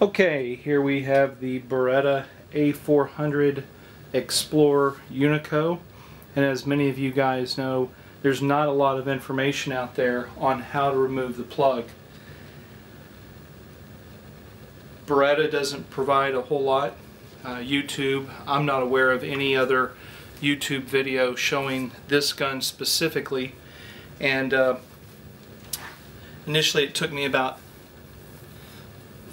Okay, here we have the Beretta A400 Xplor Unico, and as many of you guys know, there's not a lot of information out there on how to remove the plug. Beretta doesn't provide a whole lot. YouTube, I'm not aware of any other YouTube video showing this gun specifically, and initially it took me about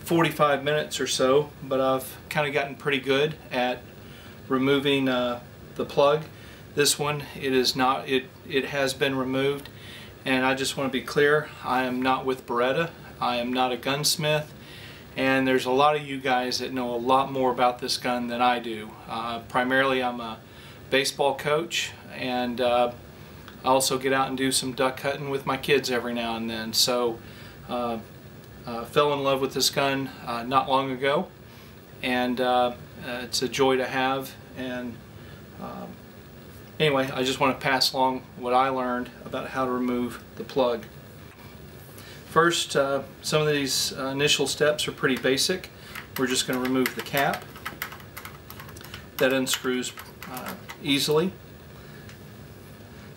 45 minutes or so, but I've kind of gotten pretty good at removing the plug. This one, it is not. It has been removed, and I just want to be clear, I am not with Beretta. I am not a gunsmith, and there's a lot of you guys that know a lot more about this gun than I do. Primarily I'm a baseball coach, and I also get out and do some duck hunting with my kids every now and then. So fell in love with this gun not long ago, and it's a joy to have. And anyway, I just want to pass along what I learned about how to remove the plug. First, some of these initial steps are pretty basic. We're just going to remove the cap. That unscrews easily.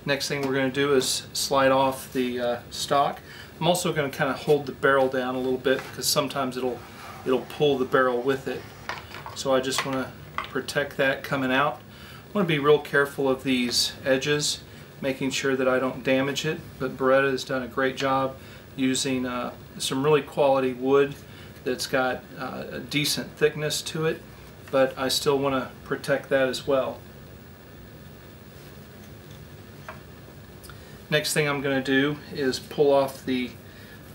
Next thing we're going to do is slide off the stock. I'm also going to kind of hold the barrel down a little bit because sometimes it'll pull the barrel with it. So I just want to protect that coming out. I want to be real careful of these edges, making sure that I don't damage it, but Beretta has done a great job using some really quality wood that's got a decent thickness to it, but I still want to protect that as well. Next thing I'm going to do is pull off the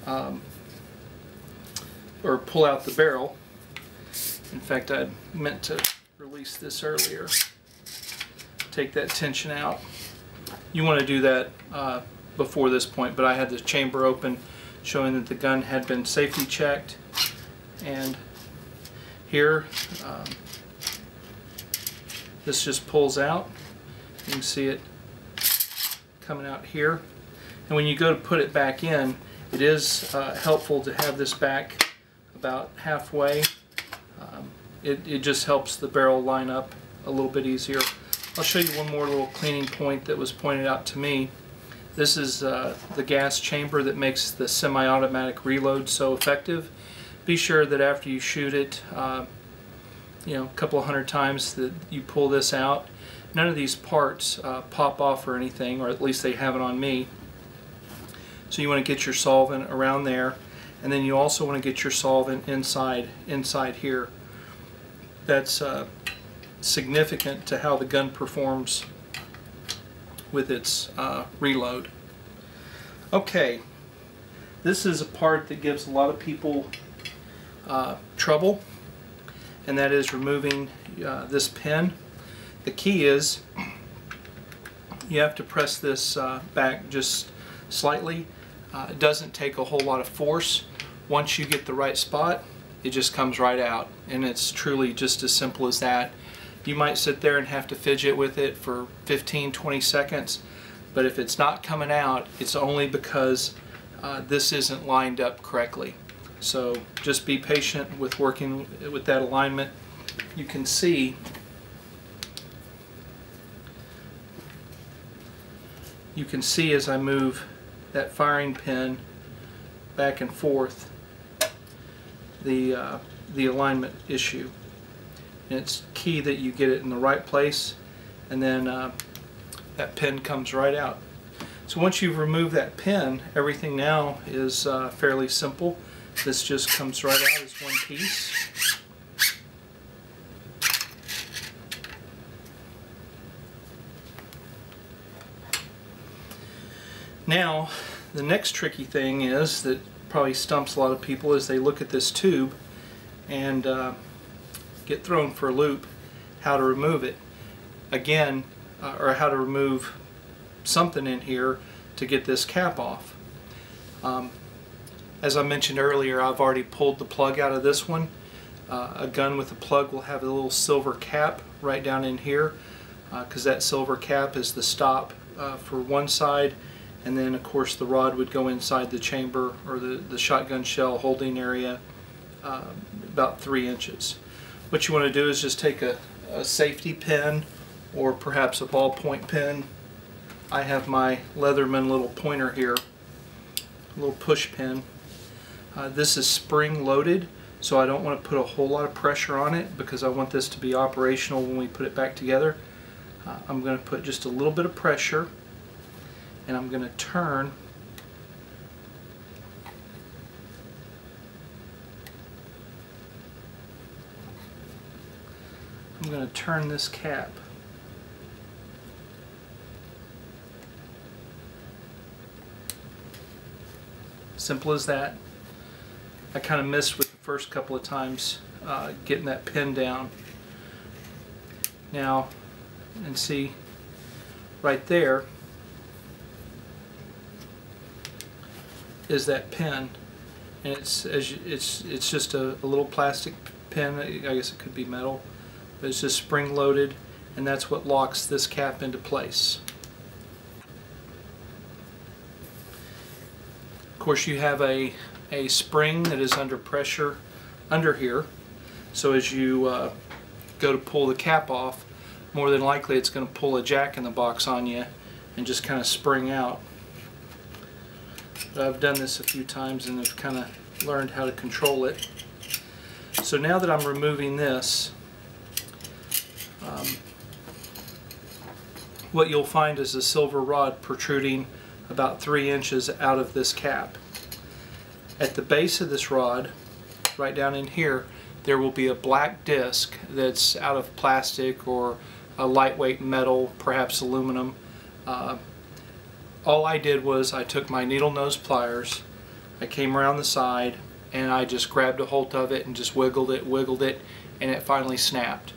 pull out the barrel. In fact, I meant to release this earlier. Take that tension out. You want to do that before this point, but I had the chamber open showing that the gun had been safety checked, and here this just pulls out. You can see it coming out here, and when you go to put it back in, it is helpful to have this back about halfway. It just helps the barrel line up a little bit easier. I'll show you one more little cleaning point that was pointed out to me. This is the gas chamber that makes the semi-automatic reload so effective. Be sure that after you shoot it, you know, a couple of hundred times, that you pull this out. None of these parts pop off or anything, or at least they haven't on me. So you want to get your solvent around there, and then you also want to get your solvent inside here. That's significant to how the gun performs with its reload. Okay, this is a part that gives a lot of people trouble, and that is removing this pin. The key is you have to press this back just slightly. It doesn't take a whole lot of force. Once you get the right spot, it just comes right out, and it's truly just as simple as that. You might sit there and have to fidget with it for 15-20 seconds, but if it's not coming out, it's only because this isn't lined up correctly. So just be patient with working with that alignment. You can see as I move that firing pin back and forth the alignment issue. And it's key that you get it in the right place, and then that pin comes right out. So once you've removed that pin, everything now is fairly simple. This just comes right out as one piece. Now, the next tricky thing is that probably stumps a lot of people as they look at this tube and get thrown for a loop, how to remove it. Again, or how to remove something in here to get this cap off. As I mentioned earlier, I've already pulled the plug out of this one. A gun with a plug will have a little silver cap right down in here, because that silver cap is the stop for one side, and then of course the rod would go inside the chamber, or the shotgun shell holding area about 3 inches. What you want to do is just take a safety pin or perhaps a ballpoint pen. I have my Leatherman little pointer here, a little push pin. This is spring loaded, so I don't want to put a whole lot of pressure on it because I want this to be operational when we put it back together. I'm going to put just a little bit of pressure, and I'm going to turn this cap. Simple as that. I kind of missed with the first couple of times getting that pin down. Now, and see right there is that pin, and it's just a little plastic pin. I guess it could be metal, but it's just spring loaded, and that's what locks this cap into place. Of course, you have a spring that is under pressure under here, so as you go to pull the cap off, more than likely it's going to pull a jack-in-the-box on you and just kind of spring out. But I've done this a few times and have kind of learned how to control it. So now that I'm removing this, what you'll find is a silver rod protruding about 3 inches out of this cap. At the base of this rod, right down in here, there will be a black disc that's out of plastic or a lightweight metal, perhaps aluminum. All I did was I took my needle nose pliers, I came around the side, and I just grabbed a hold of it and just wiggled it, and it finally snapped.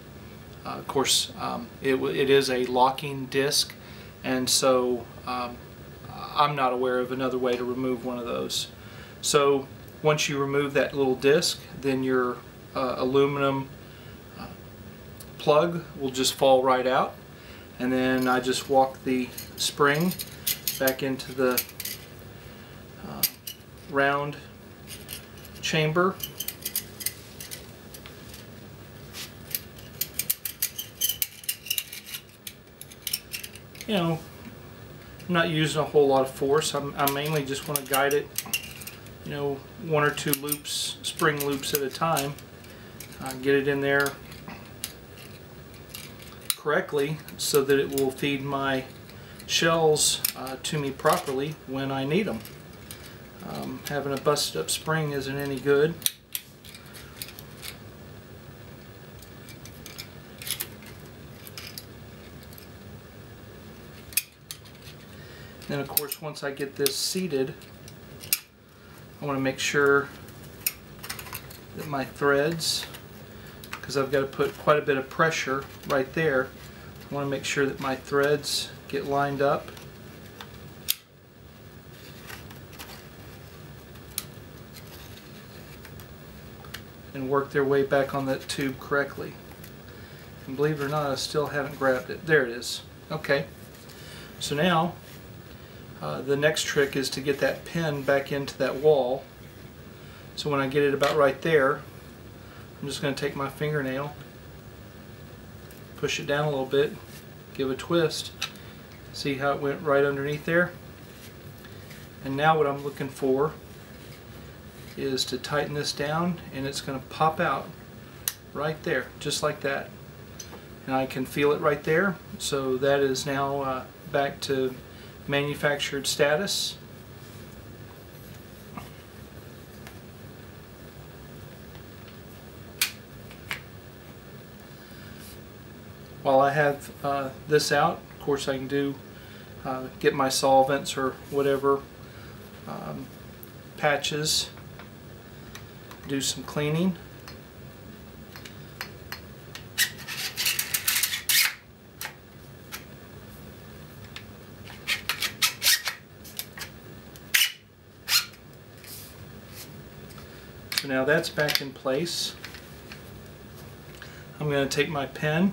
Of course, it is a locking disc, and so I'm not aware of another way to remove one of those. So once you remove that little disc, then your aluminum plug will just fall right out, and then I just walk the spring back into the round chamber. You know, I'm not using a whole lot of force. I mainly just want to guide it, you know, 1 or 2 loops, spring loops at a time. Get it in there correctly so that it will feed my shells to me properly when I need them. Having a busted up spring isn't any good. Then of course, once I get this seated, I want to make sure that my threads, because I've got to put quite a bit of pressure right there, I want to make sure that my threads get lined up. And work their way back on that tube correctly. And believe it or not, I still haven't grabbed it. There it is. Okay. So now, the next trick is to get that pin back into that wall. So when I get it about right there, I'm just going to take my fingernail, push it down a little bit, give a twist. See how it went right underneath there? And now what I'm looking for is to tighten this down, and it's going to pop out right there, just like that. And I can feel it right there, so that is now back to manufactured status. While I have this out, of course I can do get my solvents or whatever, patches, do some cleaning. So now that's back in place. I'm going to take my pen,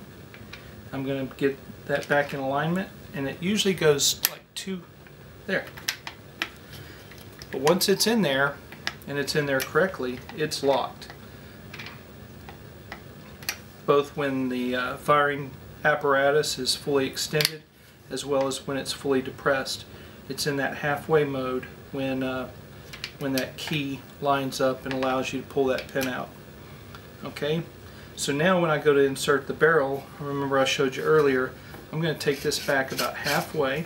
I'm going to get that back in alignment, and it usually goes like there. But once it's in there, and it's in there correctly, it's locked. both when the firing apparatus is fully extended as well as when it's fully depressed. It's in that halfway mode when that key lines up and allows you to pull that pin out. Okay, so now when I go to insert the barrel, remember I showed you earlier, I'm going to take this back about halfway.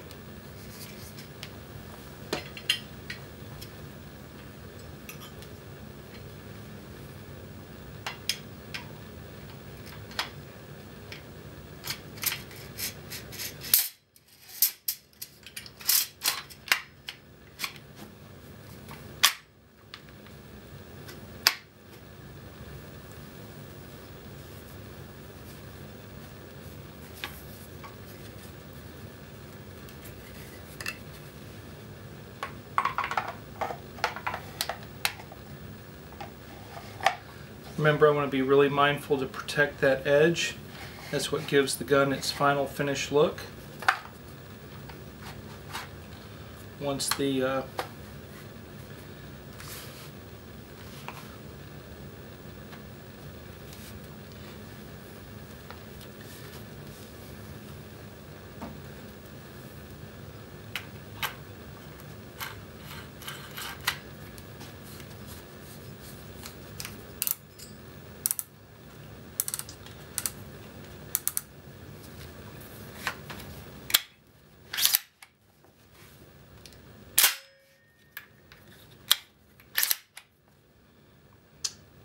Remember, I want to be really mindful to protect that edge. That's what gives the gun its final finished look. Once the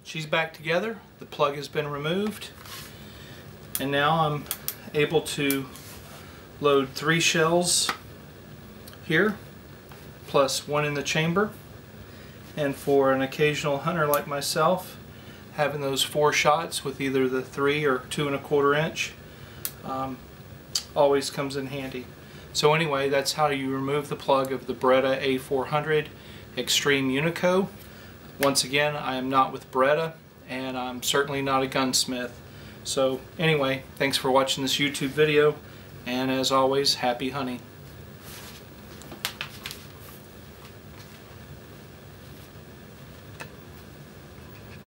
she's back together, the plug has been removed, and now I'm able to load 3 shells here, plus 1 in the chamber. And for an occasional hunter like myself, having those 4 shots with either the 3 or 2 1/4 inch always comes in handy. So anyway, that's how you remove the plug of the Beretta A400 Extreme Unico. Once again, I am not with Beretta, and I'm certainly not a gunsmith. So anyway, thanks for watching this YouTube video, and as always, happy hunting.